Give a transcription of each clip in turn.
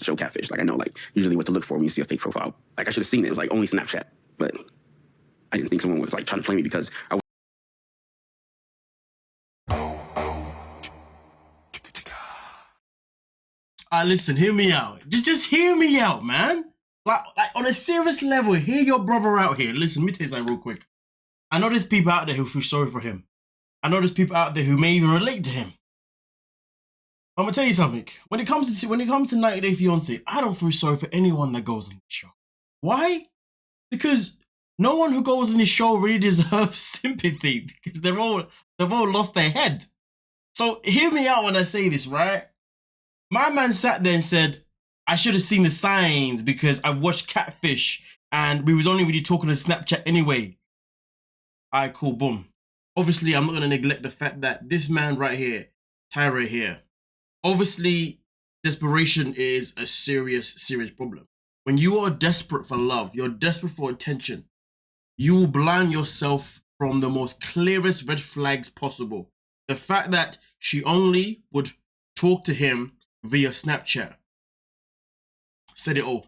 to show catfish. Like I know like usually what to look for when you see a fake profile. Like I should have seen it. It was like only Snapchat, but I didn't think someone was like trying to play me because I was. Listen, hear me out. Just hear me out, man. Like on a serious level, hear your brother out here. Listen, let me tell you something real quick. I know there's people out there who feel sorry for him. I know there's people out there who may even relate to him. I'm gonna tell you something. When it comes to 90 Day Fiancé, I don't feel sorry for anyone that goes on the show. Why? Because no one who goes on this show really deserves sympathy because they've all lost their head. So hear me out when I say this, right? My man sat there and said, I should have seen the signs because I watched Catfish and we was only really talking on Snapchat anyway. Alright, cool, boom. Obviously, I'm not gonna neglect the fact that this man right here, Tyray here, obviously, desperation is a serious problem. When you are desperate for love, you're desperate for attention, you will blind yourself from the most clearest red flags possible. The fact that she only would talk to him via Snapchat said it all.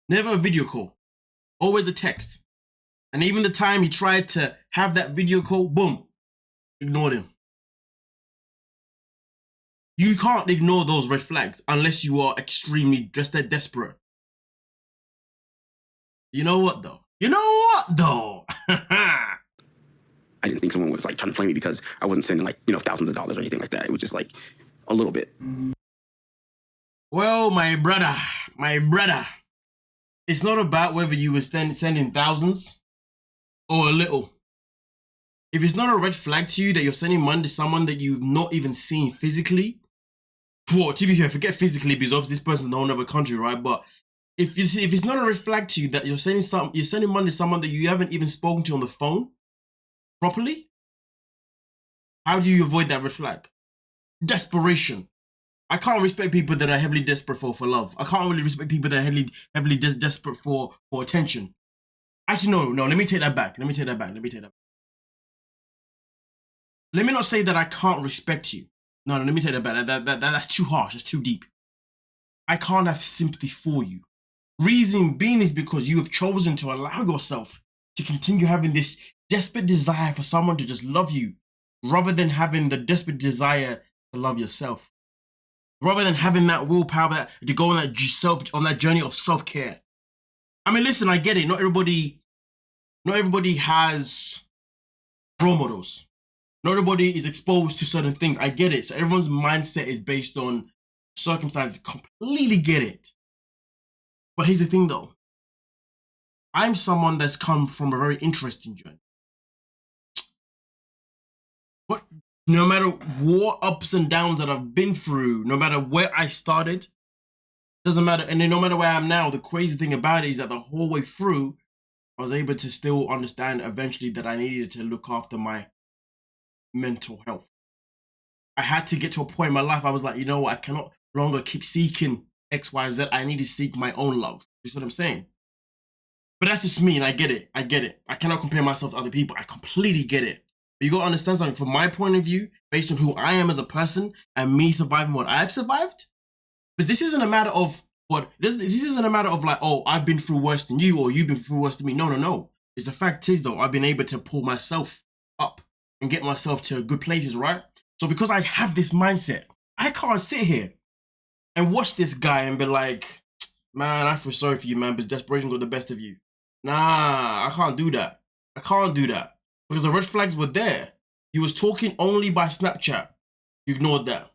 Never a video call, always a text. And even the time he tried to have that video call, boom, ignored him. You can't ignore those red flags unless you are extremely just that desperate. You know what though? I didn't think someone was like trying to play me because I wasn't sending like, you know, thousands of dollars or anything like that. It was just like a little bit. Well, my brother, it's not about whether you were sending thousands or a little. If it's not a red flag to you that you're sending money to someone that you've not even seen physically, well, to be fair, forget physically because obviously this person's in a whole other country, right? But if it's not a red flag to you that you're sending money to someone that you haven't even spoken to on the phone properly, how do you avoid that red flag? Desperation. I can't respect people that are heavily desperate for love. I can't really respect people that are heavily desperate for attention. Actually, no, let me take that back. Let me not say that I can't respect you. No, let me take that back. That's too harsh. That's too deep. I can't have sympathy for you. Reason being is because you have chosen to allow yourself to continue having this desperate desire for someone to just love you, rather than having the desperate desire to love yourself. Rather than having that willpower to go on that journey of self-care. I mean, listen, I get it. Not everybody has role models. Not everybody is exposed to certain things. I get it. So everyone's mindset is based on circumstances. Completely get it. But here's the thing though. I'm someone that's come from a very interesting journey. But no matter what ups and downs that I've been through, no matter where I started, doesn't matter. And then no matter where I am now, the crazy thing about it is that the whole way through, I was able to still understand eventually that I needed to look after my mental health. I had to get to a point in my life, I was like, you know what, I cannot longer keep seeking X, Y, Z. I need to seek my own love. You see what I'm saying? But that's just me, and I get it. I cannot compare myself to other people. I completely get it. But you gotta understand something. From my point of view, based on who I am as a person, and me surviving what I've survived, because this isn't a matter of this isn't a matter of like, oh, I've been through worse than you, or you've been through worse than me. No. It's the fact is though, I've been able to pull myself up and get myself to good places, right? So because I have this mindset, I can't sit here and watch this guy and be like, man, I feel sorry for you, man, because desperation got the best of you. Nah, I can't do that. Because the red flags were there. You was talking only by Snapchat. You ignored that.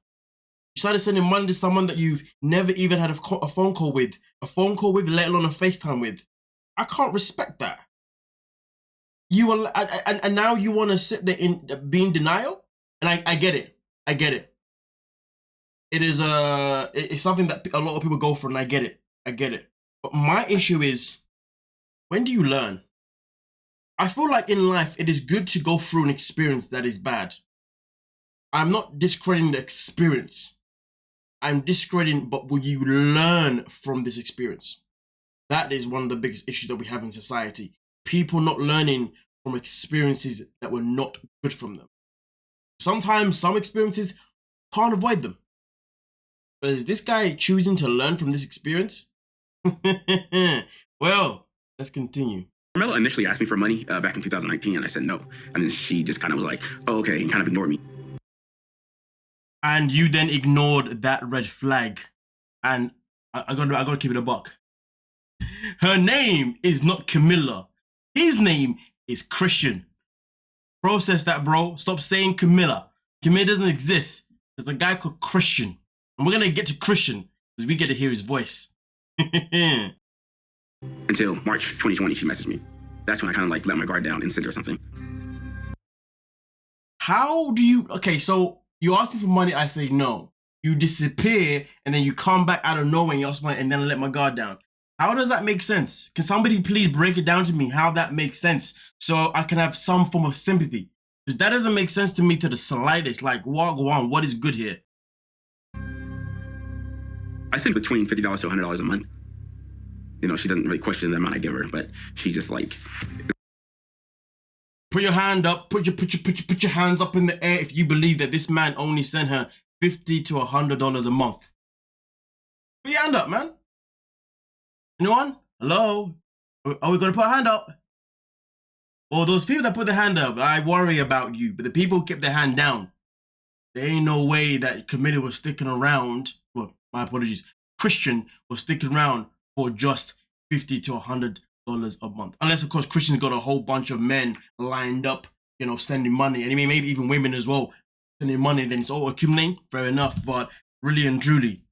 You started sending money to someone that you've never even had a phone call with, let alone a FaceTime with. I can't respect that. And now you want to sit there in be in denial? And I get it. It's something that a lot of people go through, and I get it. But my issue is, when do you learn? I feel like in life, it is good to go through an experience that is bad. I'm not discrediting the experience. I'm discrediting, but will you learn from this experience? That is one of the biggest issues that we have in society. People not learning from experiences that were not good from them. Sometimes some experiences can't avoid them. But is this guy choosing to learn from this experience? Well, let's continue. Carmella initially asked me for money back in 2019, and I said no. And then she just kind of was like, oh, okay, and kind of ignored me. And you then ignored that red flag. And I gotta keep it a buck. Her name is not Camilla. His name is Christian. Process that, bro. Stop saying Camilla. Camilla doesn't exist. There's a guy called Christian. And we're gonna get to Christian because we get to hear his voice. Until March 2020, she messaged me. That's when I kind of like let my guard down and sent her something. How do you, okay, so you ask me for money, I say no. You disappear and then you come back out of nowhere and you ask money and then I let my guard down. How does that make sense? Can somebody please break it down to me how that makes sense so I can have some form of sympathy? Because that doesn't make sense to me to the slightest. Like, what is good here? I send between $50 to $100 a month. You know, she doesn't really question the amount I give her, but she just like... Put your hand up, put your hands up in the air if you believe that this man only sent her $50 to $100 a month. Put your hand up, man. Anyone? Hello? Are we gonna put a hand up? Well, those people that put their hand up, I worry about you, but the people who kept their hand down, there ain't no way that Camilla was sticking around. Well, my apologies. Christian was sticking around for just $50 to $100 a month. Unless, of course, Christian's got a whole bunch of men lined up, you know, sending money. And maybe even women as well, sending money. Then it's all accumulating. Fair enough. But really and truly,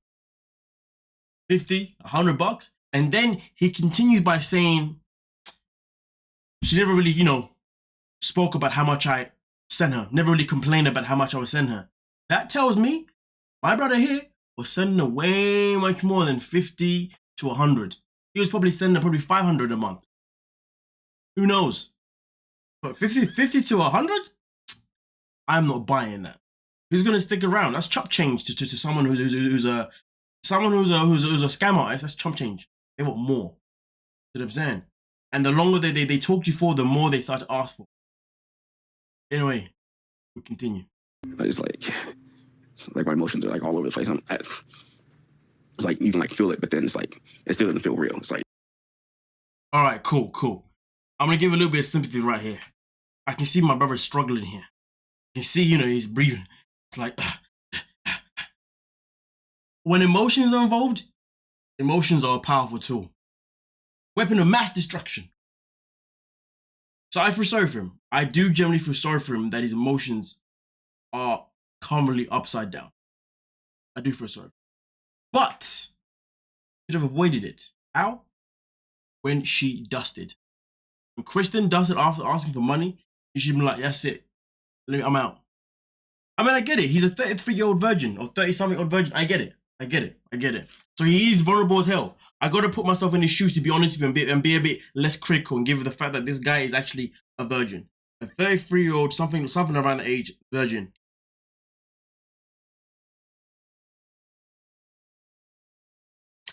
$50, $100. And then he continues by saying, she never really, you know, spoke about how much I sent her. Never really complained about how much I was sending her. That tells me my brother here was sending her way much more than 50 to 100. He was probably sending her probably 500 a month. Who knows? But 50 to 100? I'm not buying that. Who's gonna stick around? That's chop change to someone who's a scam artist. That's chop change. They want more. You know what I'm saying? And the longer they talk to you for, the more they start to ask for. Anyway, we'll continue. It's like my emotions are like all over the place. It's like you can like feel it, but then it's like it still doesn't feel real. It's like, all right, cool. I'm gonna give a little bit of sympathy right here. I can see my brother struggling here. You can see, you know, he's breathing. It's like when emotions are involved, emotions are a powerful tool. Weapon of mass destruction. So I feel sorry for him. I do generally feel sorry for him that his emotions are commonly upside down. I do feel sorry. But should have avoided it. How? When she dusted. When Kristen dusted after asking for money, you should be like, that's it. I'm out. I mean, I get it. He's a 33-year-old virgin or 30-something-old virgin. I get it. So he is vulnerable as hell. I got to put myself in his shoes to be honest with him and be a bit less critical and give the fact that this guy is actually a virgin. A 33-year-old, something around the age, virgin.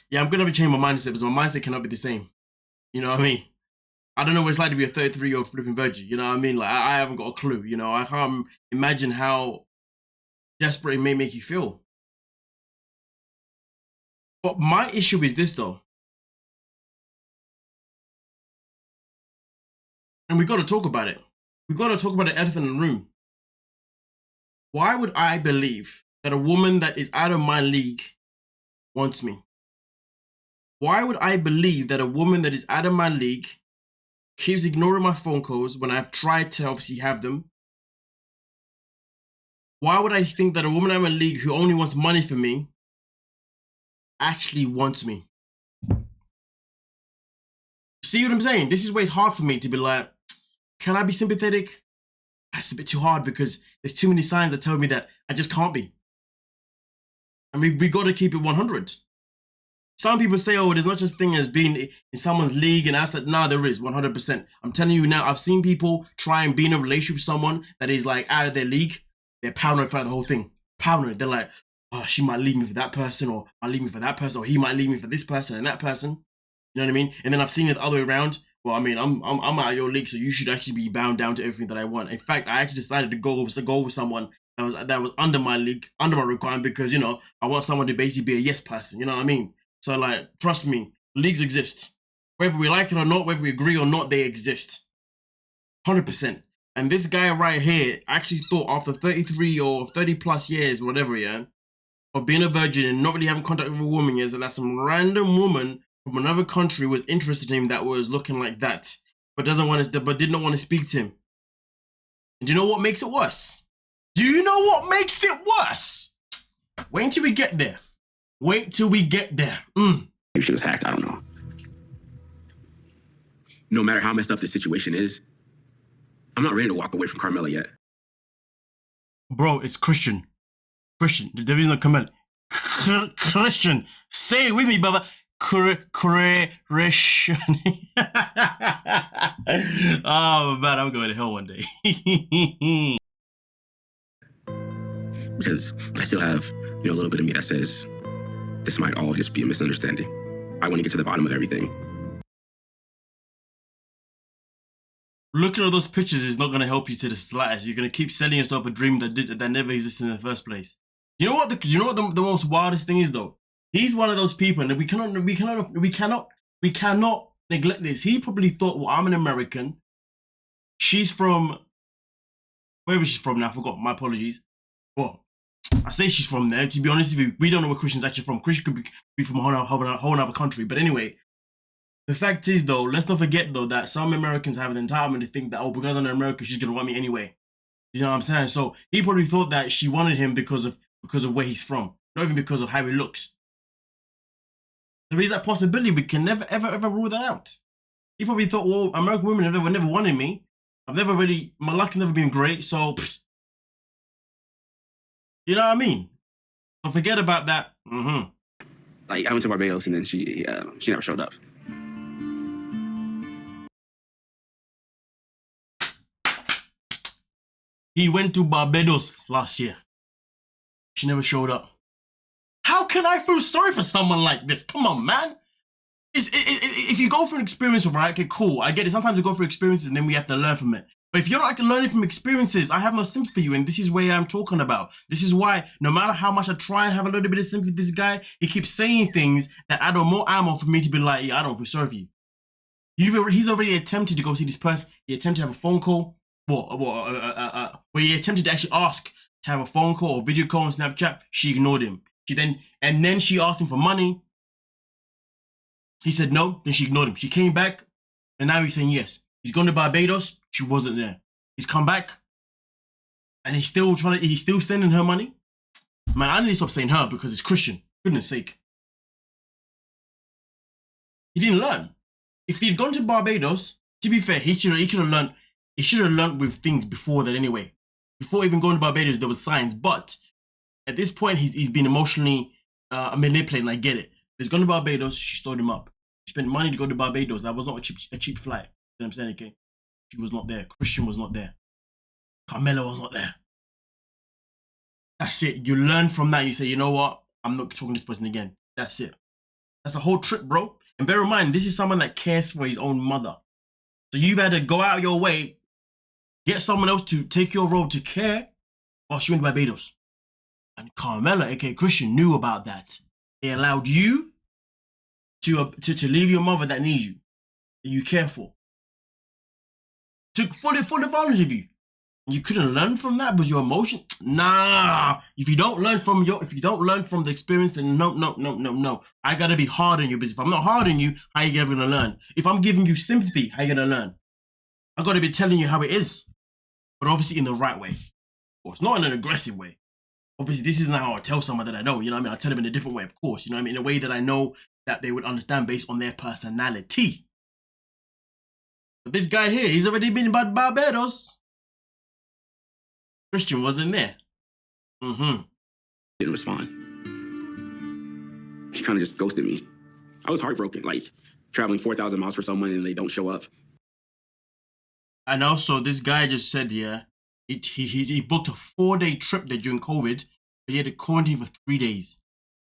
Yeah, I'm going to have to change my mindset because my mindset cannot be the same. You know what I mean? I don't know what it's like to be a 33-year-old flipping virgin. You know what I mean? Like, I haven't got a clue. You know, I can't imagine how desperate it may make you feel. But my issue is this, though. And we got to talk about it. We got to talk about the elephant in the room. Why would I believe that a woman that is out of my league wants me? Why would I believe that a woman that is out of my league keeps ignoring my phone calls when I've tried to obviously have them? Why would I think that a woman out of my league who only wants money for me actually wants me? See what I'm saying? This is where it's hard for me to be like, can I be sympathetic? That's a bit too hard because there's too many signs that tell me that I just can't be. I mean, we got to keep it 100. Some people say, oh, there's not just a thing as being in someone's league, and I said, nah, there is 100%. I'm telling you now, I've seen people try and be in a relationship with someone that is like out of their league. They're paranoid for the whole thing. Paranoid. They're like, oh, she might leave me for that person, or I'll leave me for that person, or he might leave me for this person and that person. You know what I mean? And then I've seen it the other way around. Well, I mean, I'm out of your league, so you should actually be bound down to everything that I want. In fact, I actually decided to go with someone that was under my league, under my requirement, because you know I want someone to basically be a yes person. You know what I mean? So like, trust me, leagues exist. Whether we like it or not, whether we agree or not, they exist. 100%. And this guy right here actually thought after 33 or 30 plus years, whatever, yeah, of being a virgin and not really having contact with a woman, is that some random woman from another country was interested in him that was looking like that, but did not want to speak to him. And do you know what makes it worse? Do you know what makes it worse? Wait until we get there. Wait till we get there. Maybe she was hacked. I don't know. No matter how messed up the situation is, I'm not ready to walk away from Carmella yet. Bro, it's Christian. Christian. There is no Carmella. Christian. Say it with me, brother. Christian. Oh, man, I'm going to hell one day. Because I still have, a little bit of me that says this might all just be a misunderstanding. I want to get to the bottom of everything. Looking at those pictures is not going to help you to the slightest. You're going to keep selling yourself a dream that never existed in the first place. You know what? The most wildest thing is though? He's one of those people, and we cannot neglect this. He probably thought, well, I'm an American. She's from wherever she's from now. I forgot. My apologies. Well, I say she's from there. To be honest with you, we don't know where Christian's actually from. Christian could be from a whole other country. But anyway. The fact is, though, let's not forget, though, that some Americans have an entitlement to think that, oh, because I'm an American, she's going to want me anyway. You know what I'm saying? So he probably thought that she wanted him because of where he's from, not even because of how he looks. There is that possibility. We can never, ever rule that out. He probably thought, well, American women have never wanted me. My luck's never been great, so... Pfft. You know what I mean? So forget about that. Like, I went to Barbados, and then she never showed up. He went to Barbados last year. She never showed up. How can I feel sorry for someone like this? Come on, man. If you go through an experience, right, okay, cool. I get it. Sometimes we go through experiences and then we have to learn from it. But if you're not learning from experiences, I have no sympathy for you. And this is where I'm talking about. This is why no matter how much I try and have a little bit of sympathy for this guy, he keeps saying things that add on more ammo for me to be like, yeah, I don't feel sorry for you. He's already attempted to go see this person. He attempted to have a phone call. Where he attempted to actually ask to have a phone call or video call on Snapchat. She ignored him. Then she asked him for money. He said no. Then she ignored him. She came back, and now he's saying yes. He's gone to Barbados. She wasn't there. He's come back, and he's still sending her money. Man, I need to stop saying her because it's Christian. Goodness sake. He didn't learn. If he'd gone to Barbados, to be fair, he should have learned. He should have learned with things before that anyway. Before even going to Barbados, there was signs. But at this point, he's been emotionally manipulated. I get it. He's gone to Barbados. She stored him up. He spent money to go to Barbados. That was not a cheap flight. You know what I'm saying? Okay. She was not there. Christian was not there. Carmella was not there. That's it. You learn from that. You say, you know what? I'm not talking to this person again. That's it. That's the whole trip, bro. And bear in mind, this is someone that cares for his own mother. So you better go out of your way. Get someone else to take your role to care while she went to Barbados. And Carmella, aka Christian, knew about that. They allowed you to leave your mother that needs you, that you care for. Took full advantage of you. And you couldn't learn from that because your emotion. Nah. If you don't learn from the experience, then no. I gotta be hard on you, because if I'm not hard on you, how are you ever gonna learn? If I'm giving you sympathy, how are you gonna learn? I gotta be telling you how it is. But obviously in the right way. Of course, not in an aggressive way. Obviously, this isn't how I tell someone that I know, you know what I mean? I tell them in a different way, of course, you know what I mean? In a way that I know that they would understand based on their personality. But this guy here, he's already been in Barbados. Christian wasn't there. Didn't respond. He kind of just ghosted me. I was heartbroken, like traveling 4,000 miles for someone and they don't show up. And also, this guy just said, yeah, he booked a 4-day trip there during COVID, but he had to quarantine for 3 days.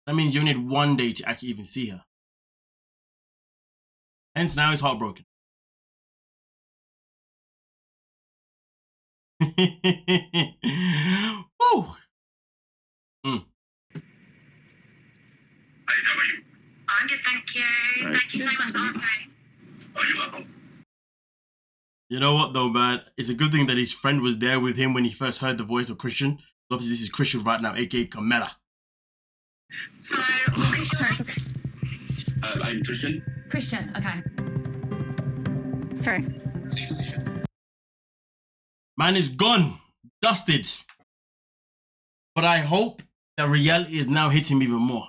That means you only had 1 day to actually even see her. Hence, now he's heartbroken. Woo! I'm good, thank you. Right. Thank you so much for answering. Oh, you're welcome. You know what though, man? It's a good thing that his friend was there with him when he first heard the voice of Christian. Obviously, this is Christian right now, aka Carmella. So, what is your name? I'm Christian. Christian, okay. True. Man is gone, dusted. But I hope that reality is now hitting me even more.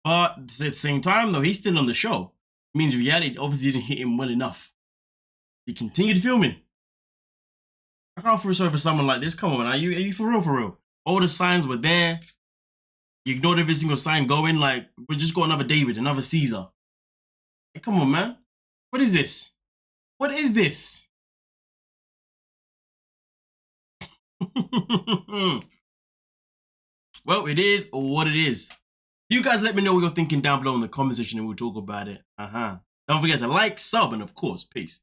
But at the same time, though, he's still on the show. It means reality obviously didn't hit him well enough. He continued filming. I can't feel sorry for someone like this. Come on, man. Are you for real, for real? All the signs were there. You ignored every single sign going, like, we just got another David, another Caesar. Hey, come on, man. What is this? What is this? Well, it is what it is. You guys let me know what you're thinking down below in the comment section and we'll talk about it. Don't forget to like, sub, and of course, peace.